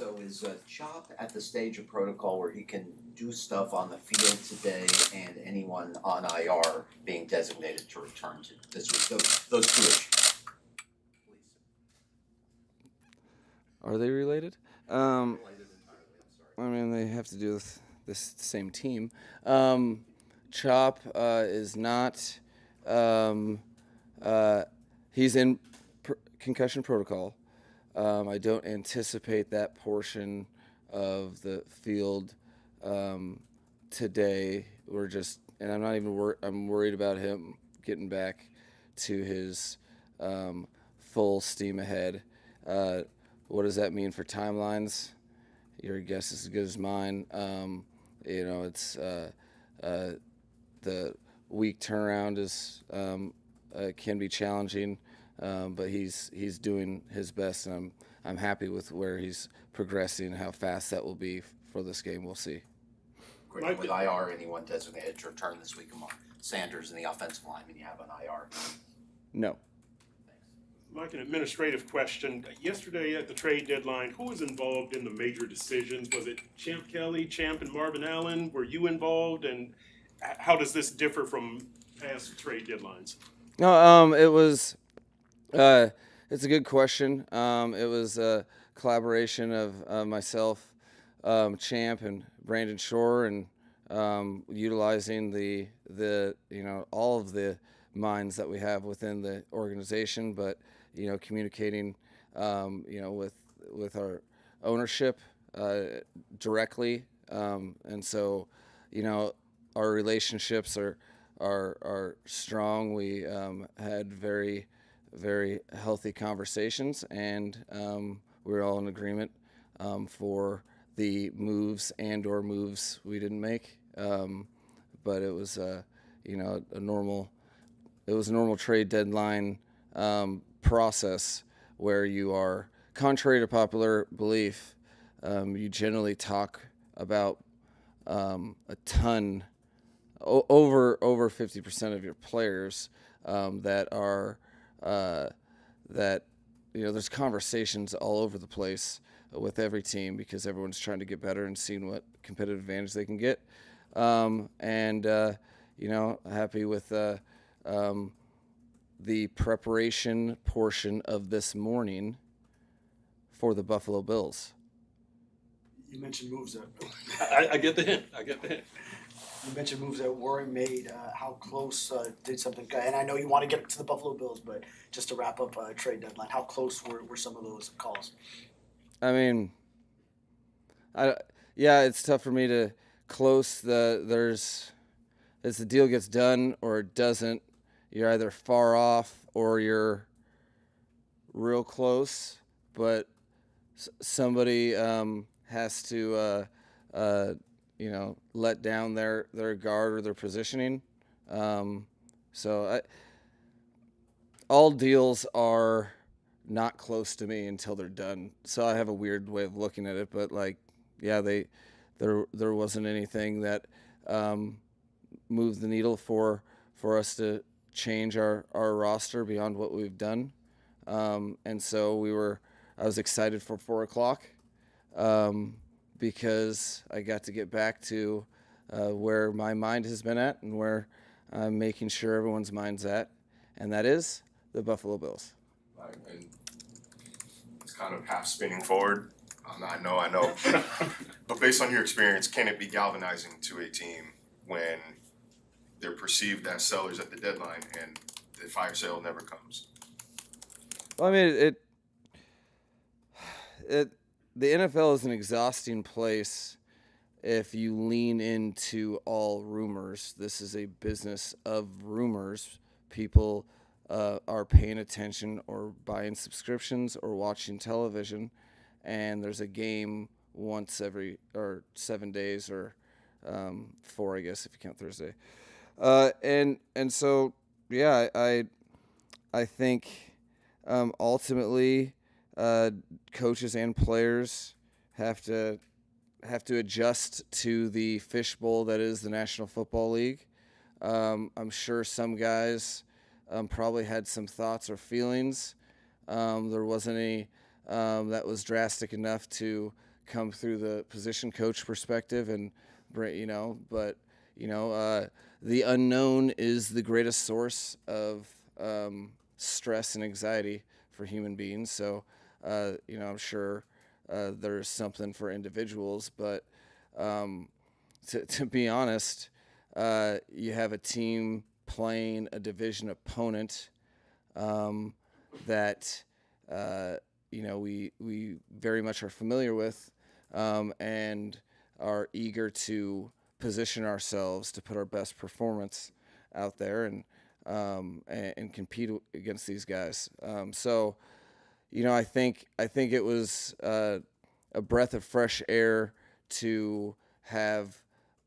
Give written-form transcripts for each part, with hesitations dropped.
So is Chop at the stage of protocol where he can do stuff on the field today, and anyone on IR being designated to return to this week? Those two issues, please. Are they related? Related entirely. I'm sorry. I mean, they have to do with this same team. Chop is not. He's in concussion protocol. I don't anticipate that portion of the field today. And I'm not even I'm worried about him getting back to his full steam ahead. What does that mean for timelines? Your guess is as good as mine. It's the week turnaround is can be challenging, but he's doing his best, and I'm happy with where he's progressing and how fast that will be for this game. We'll see. Great. With IR, anyone designated to return this week among Sanders and the offensive lineman you have on IR? No. Mike, an administrative question. Yesterday at the trade deadline, who was involved in the major decisions? Was it Champ Kelly, Champ, and Marvin Allen? Were you involved? And how does this differ from past trade deadlines? No, it was. It's a good question. It was a collaboration of myself, Champ, and Brandon Shore, and utilizing the all of the minds that we have within the organization, but communicating with our ownership directly, and so our relationships are strong. We had very, very healthy conversations, and we were all in agreement for the moves or moves we didn't make. But it was a normal trade deadline process where you are, contrary to popular belief, you generally talk about a ton, over 50% of your players that are there's conversations all over the place with every team because everyone's trying to get better and seeing what competitive advantage they can get. Happy with the preparation portion of this morning for the Buffalo Bills. You mentioned moves that I get the hint. you mentioned moves that weren't made. How close did something? And I know you want to get to the Buffalo Bills, but just to wrap up trade deadline, how close were some of those calls? I mean, it's tough for me to close as the deal gets done or it doesn't. You're either far off or you're real close, but somebody has to let down their guard or their positioning. All deals are not close to me until they're done. So I have a weird way of looking at it, but there wasn't anything that moved the needle for us to change our roster beyond what we've done. And so I was excited for 4:00 because I got to get back to where my mind has been at and where I'm making sure everyone's mind's at, and that is the Buffalo Bills. And it's kind of half spinning forward. I know. But based on your experience, can it be galvanizing to a team when they're perceived as sellers at the deadline and the fire sale never comes? Well, I mean, the NFL is an exhausting place if you lean into all rumors. This is a business of rumors. People are paying attention or buying subscriptions or watching television, and there's a game once every 7 days or 4, I guess, if you count Thursday. And so I think ultimately coaches and players have to adjust to the fishbowl that is the National Football League. I'm sure some guys probably had some thoughts or feelings. There wasn't any that was drastic enough to come through the position coach perspective and, but the unknown is the greatest source of stress and anxiety for human beings. So, I'm sure there's something for individuals, but to be honest, you have a team playing a division opponent that we very much are familiar with, and are eager to position ourselves to put our best performance out there and compete against these guys. So, I think it was a breath of fresh air to have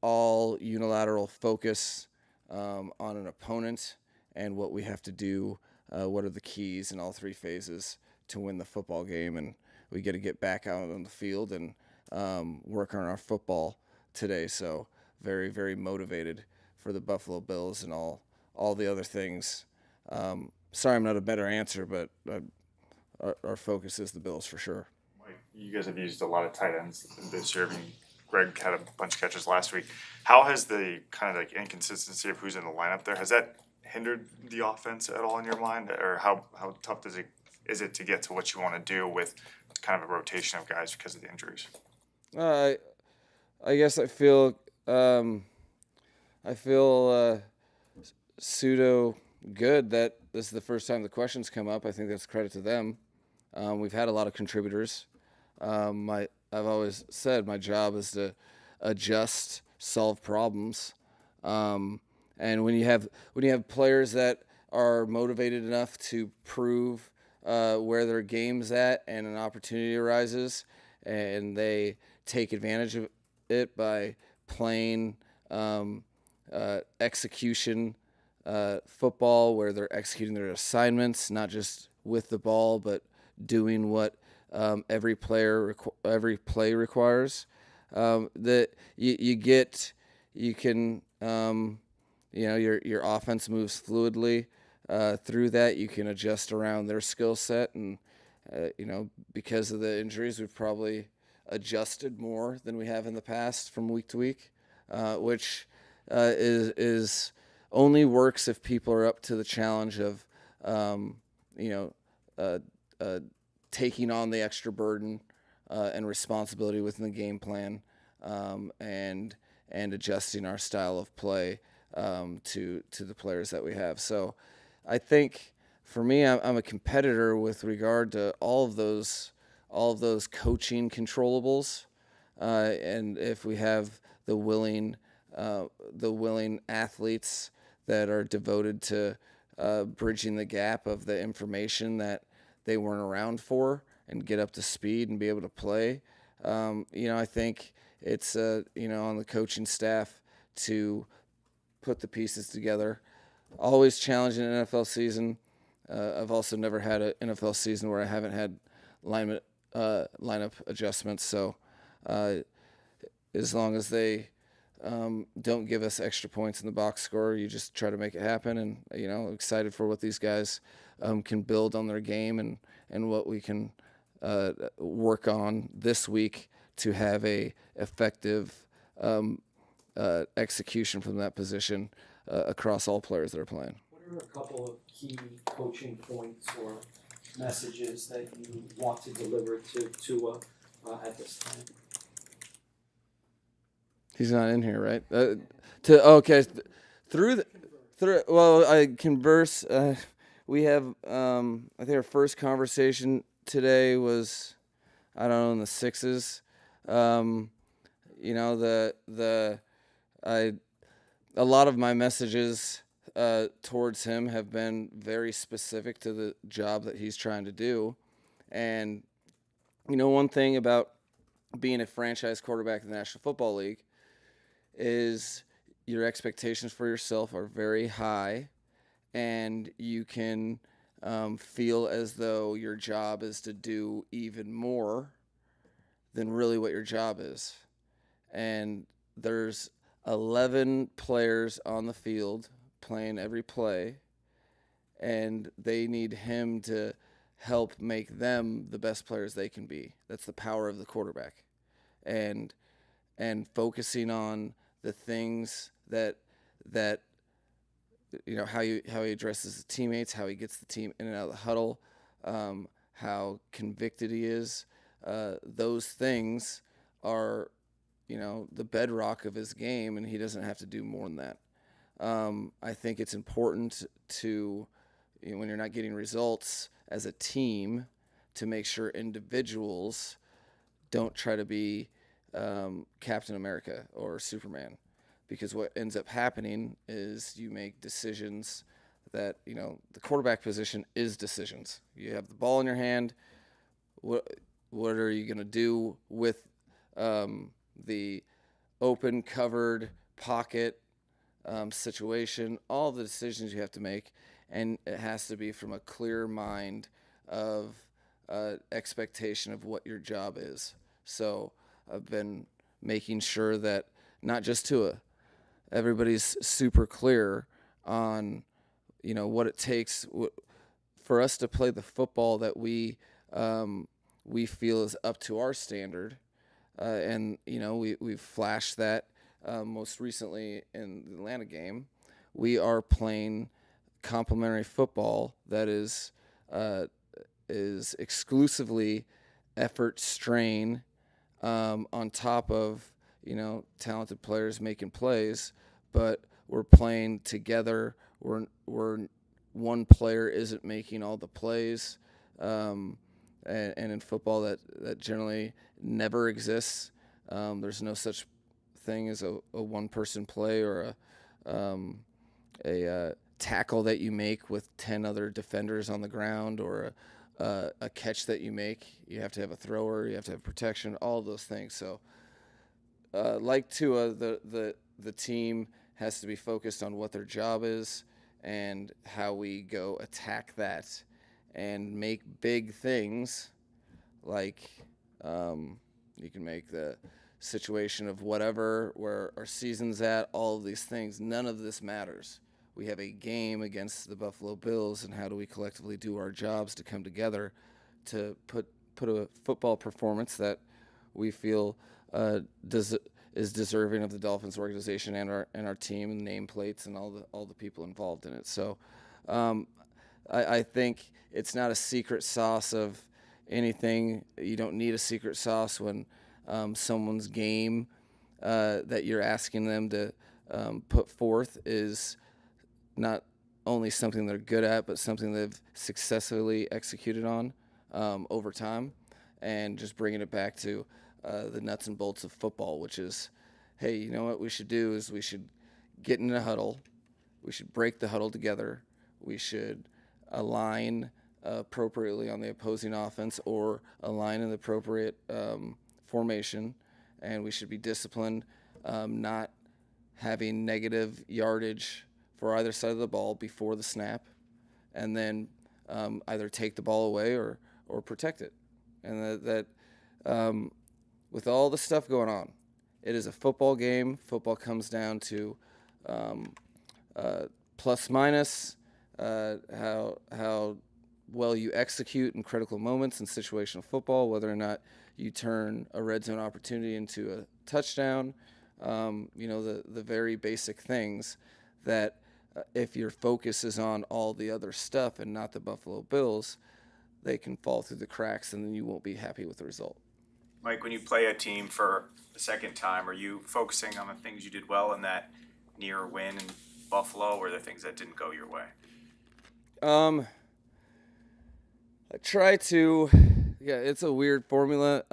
all unilateral focus on an opponent and what we have to do. What are the keys in all three phases to win the football game? And we get to get back out on the field and work on our football today. So very, very motivated for the Buffalo Bills and all the other things. Sorry I'm not a better answer, but our focus is the Bills for sure. Mike, you guys have used a lot of tight ends this year. I mean, Greg had a bunch of catches last week. How has the kind of like inconsistency of who's in the lineup there, has that hindered the offense at all in your mind? Or how tough is it to get to what you want to do with kind of a rotation of guys because of the injuries? I guess I feel pseudo good that this is the first time the questions come up. I think that's credit to them. We've had a lot of contributors. I've always said my job is to adjust, solve problems, and when you have players that are motivated enough to prove where their game's at and an opportunity arises, and they take advantage of it by playing execution football, where they're executing their assignments, not just with the ball, but doing what every play requires. That your offense moves fluidly through that. You can adjust around their skill set, and because of the injuries, we've probably adjusted more than we have in the past from week to week, which is only works if people are up to the challenge of taking on the extra burden and responsibility within the game plan, and adjusting our style of play to the players that we have. So I think for me, I'm a competitor with regard to all of those coaching controllables, and if we have the willing athletes that are devoted to bridging the gap of the information that they weren't around for and get up to speed and be able to play. I think it's on the coaching staff to put the pieces together. Always challenging an NFL season. I've also never had an NFL season where I haven't had lineup adjustments. So as long as they don't give us extra points in the box score, you just try to make it happen. And excited for what these guys can build on their game and what we can work on this week to have a effective execution from that position across all players that are playing. What are a couple of key coaching points or messages that you want to deliver to Tua at this time? He's not in here, right? I converse. We have. I think our first conversation today was, I don't know, in the sixes. A lot of my messages towards him have been very specific to the job that he's trying to do, and one thing about being a franchise quarterback in the National Football League is your expectations for yourself are very high, and you can feel as though your job is to do even more than really what your job is. And there's 11 players on the field playing every play, and they need him to help make them the best players they can be. That's the power of the quarterback. and focusing on the things that how he addresses the teammates, how he gets the team in and out of the huddle, how convicted he is. Those things are the bedrock of his game, and he doesn't have to do more than that. I think it's important to, when you're not getting results as a team, to make sure individuals don't try to be Captain America or Superman, because what ends up happening is you make decisions that, the quarterback position is decisions. You have the ball in your hand. What are you going to do with the open, covered pocket situation? All the decisions you have to make, and it has to be from a clear mind of expectation of what your job is. So I've been making sure that not just Tua, everybody's super clear on what it takes for us to play the football that we feel is up to our standard. And we've flashed that most recently in the Atlanta game. We are playing complementary football that is exclusively effort, strain, on top of talented players making plays, but we're playing together. We're one player isn't making all the plays, and in football that generally never exists. There's no such thing as a one-person play or a tackle that you make with 10 other defenders on the ground, or a catch that you make. You have to have a thrower, you have to have protection, all of those things. So like Tua, the team has to be focused on what their job is and how we go attack that and make big things, like you can make the situation of whatever, where our season's at, all of these things. None of this matters. We have a game against the Buffalo Bills, and how do we collectively do our jobs to come together to put a football performance that we feel is deserving of the Dolphins organization and our team and nameplates and all the people involved in it. So I think it's not a secret sauce of anything. You don't need a secret sauce when someone's game that you're asking them to put forth is not only something they're good at, but something they've successfully executed on over time. And just bringing it back to the nuts and bolts of football, which is, hey, you know what we should do is we should get in a huddle. We should break the huddle together. We should align appropriately on the opposing offense, or align in the appropriate formation. And we should be disciplined, not having negative yardage for either side of the ball before the snap, and then either take the ball away or protect it. And that with all the stuff going on, it is a football game. Football comes down to plus minus, how well you execute in critical moments in situational football, whether or not you turn a red zone opportunity into a touchdown, the very basic things that if your focus is on all the other stuff and not the Buffalo Bills, they can fall through the cracks, and then you won't be happy with the result. Mike, when you play a team for the second time, are you focusing on the things you did well in that near win in Buffalo, or the things that didn't go your way? I try to, it's a weird formula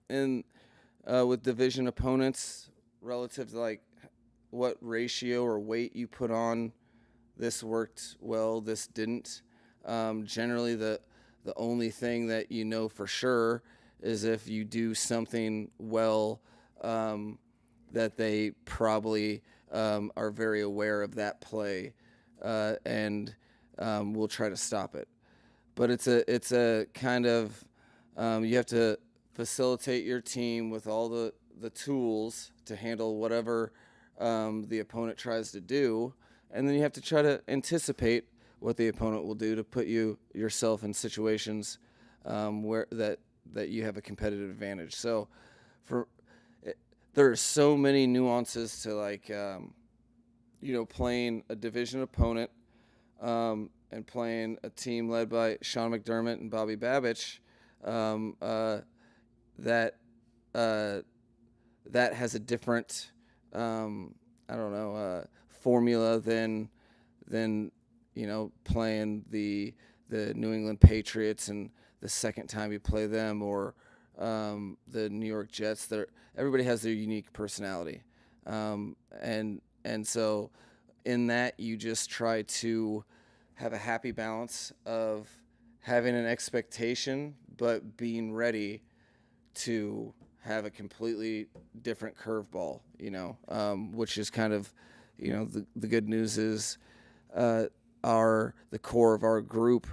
with division opponents relative to like what ratio or weight you put on. This worked well, this didn't. Generally, the only thing that you know for sure is if you do something well, that they probably are very aware of that play, and will try to stop it. But it's a kind of you have to facilitate your team with all the tools to handle whatever the opponent tries to do, and then you have to try to anticipate what the opponent will do to put yourself in situations where that you have a competitive advantage. So there are so many nuances to playing a division opponent and playing a team led by Sean McDermott and Bobby Babich that that has a different formula than playing the New England Patriots and the second time you play them, or the New York Jets. Everybody has their unique personality, and so in that you just try to have a happy balance of having an expectation but being ready to have a completely different curveball, which is kind of, the good news is the core of our group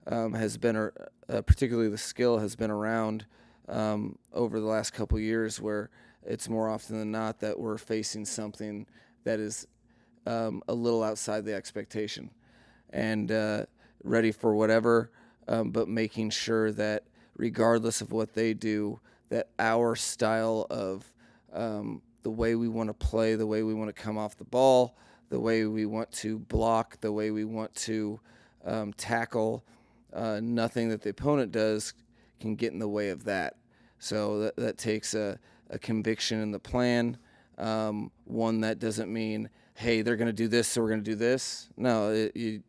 has been, particularly the skill has been around over the last couple of years, where it's more often than not that we're facing something that is a little outside the expectation, and ready for whatever, but making sure that regardless of what they do, that our style of the way we want to play, the way we want to come off the ball, the way we want to block, the way we want to tackle, nothing that the opponent does can get in the way of that. So that takes a conviction in the plan, one that doesn't mean, hey, they're going to do this, so we're going to do this. No, you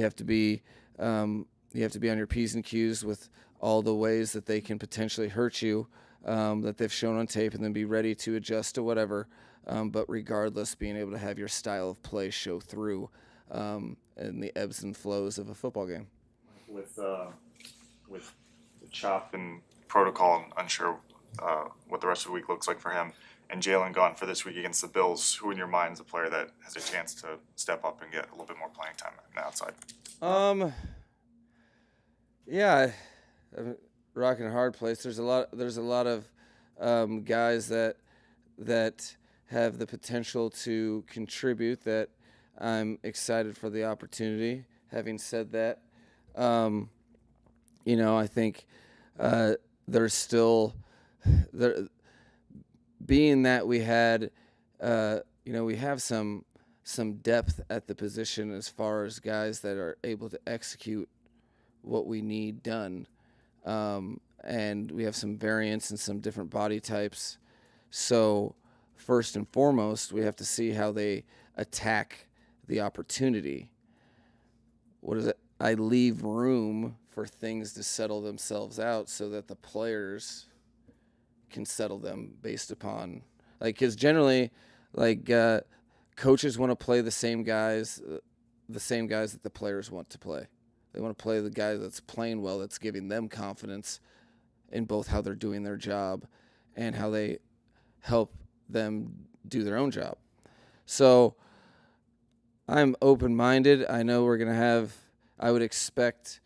have to be on your P's and Q's with all the ways that they can potentially hurt you, that they've shown on tape, and then be ready to adjust to whatever. But regardless, being able to have your style of play show through in the ebbs and flows of a football game. With the chop and protocol, I'm unsure what the rest of the week looks like for him, and Jalen gone for this week against the Bills, who in your mind is a player that has a chance to step up and get a little bit more playing time on the outside? Yeah, rock and a hard place. There's a lot of guys that have the potential to contribute that I'm excited for the opportunity. Having said that, I think there's still there, being that we had, we have some depth at the position as far as guys that are able to execute what we need done. And we have some variance in some different body types. So first and foremost, we have to see how they attack the opportunity. What is it? I leave room for things to settle themselves out so that the players can settle them based upon, because generally, coaches want to play the same guys that the players want to play. They want to play the guy that's playing well, that's giving them confidence in both how they're doing their job and how they help them do their own job. So I'm open-minded. I know we're going to have, I would expect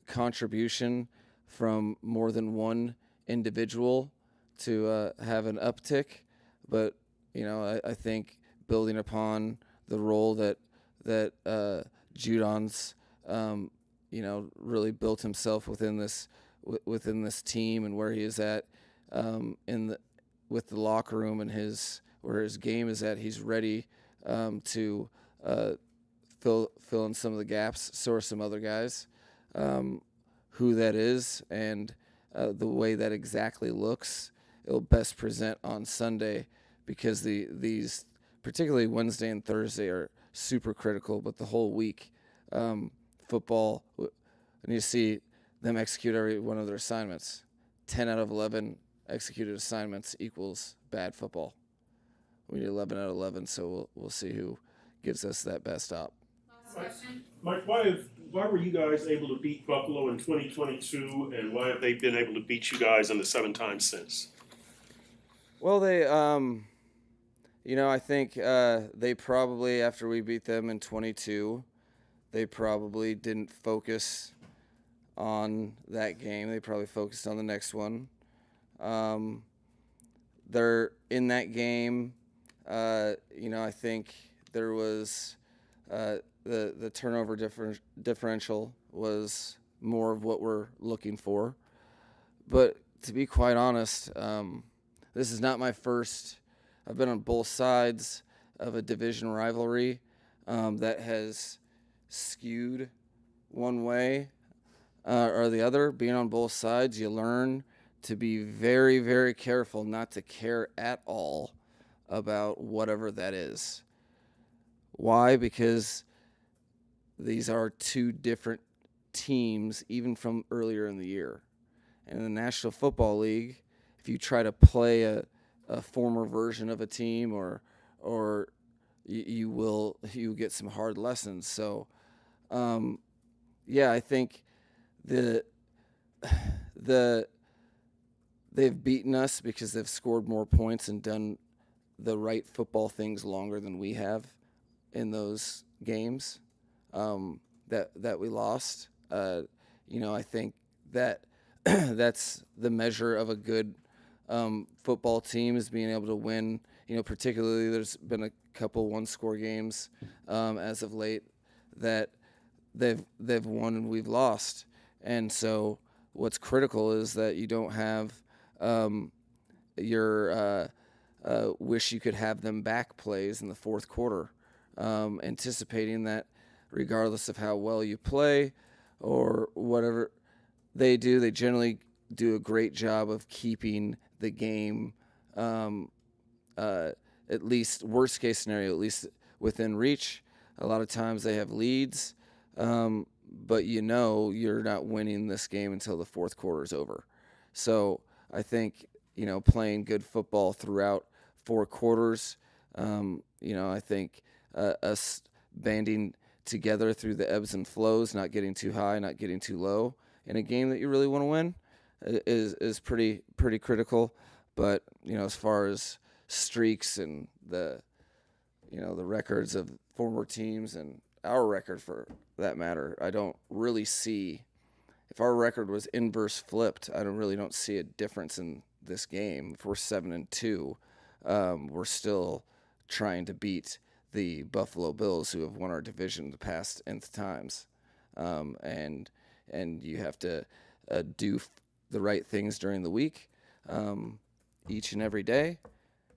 contribution from more than one individual to have an uptick. But, I think building upon the role that Judon's, really built himself within this team, and where he is at with the locker room and where his game is at. He's ready to fill in some of the gaps. So are some other guys. Who that is and the way that exactly looks, it'll best present on Sunday, because these particularly Wednesday and Thursday are super critical. But the whole week, football, and you see them execute every one of their assignments. 10 out of 11 executed assignments equals bad football. We need 11 out of 11, so we'll see who gives us that best op. Mike, why were you guys able to beat Buffalo in 2022, and why have they been able to beat you guys in the 7 times since? Well, they, I think they probably, after we beat them in 22, they probably didn't focus on that game. They probably focused on the next one. They're in that game. I think there was the turnover differential was more of what we're looking for. But to be quite honest, this is not my first. I've been on both sides of a division rivalry that has skewed one way or the other. Being on both sides, you learn to be very, very careful not to care at all about whatever that is. Why? Because these are two different teams, even from earlier in the year. And in the National Football League, if you try to play a former version of a team, or you get some hard lessons. So, I think they've beaten us because they've scored more points and done the right football things longer than we have in those games that we lost. I think that that's the measure of a good football team, is being able to win. Particularly there's been a couple one-score games as of late that they've won and we've lost. And so what's critical is that you don't have your wish you could have them back plays in the fourth quarter, anticipating that regardless of how well you play or whatever they do, they generally do a great job of keeping the game, at least worst case scenario, at least within reach. A lot of times they have leads, but you're not winning this game until the fourth quarter is over. So I think, playing good football throughout 4 quarters, I think us banding together through the ebbs and flows, not getting too high, not getting too low in a game that you really want to win is pretty critical. But, as far as streaks and the records of former teams and our record for that matter, I don't really see, if our record was inverse flipped, I don't see a difference in this game. If we're 7-2, we're still trying to beat the Buffalo Bills, who have won our division the past nth times. And you have to do the right things during the week, each and every day,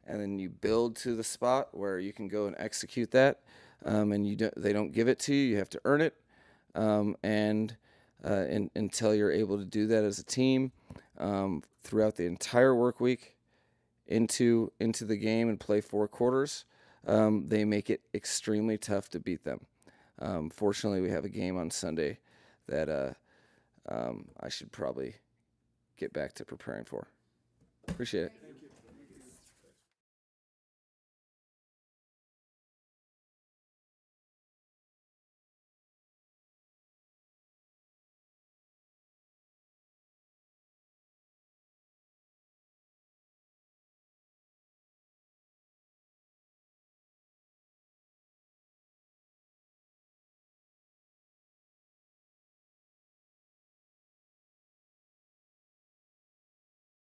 and then you build to the spot where you can go and execute that. And they don't give it to you; you have to earn it. Until you're able to do that as a team throughout the entire work week, into the game and play 4 quarters, they make it extremely tough to beat them. Fortunately, we have a game on Sunday that I should probably get back to preparing for. Appreciate it.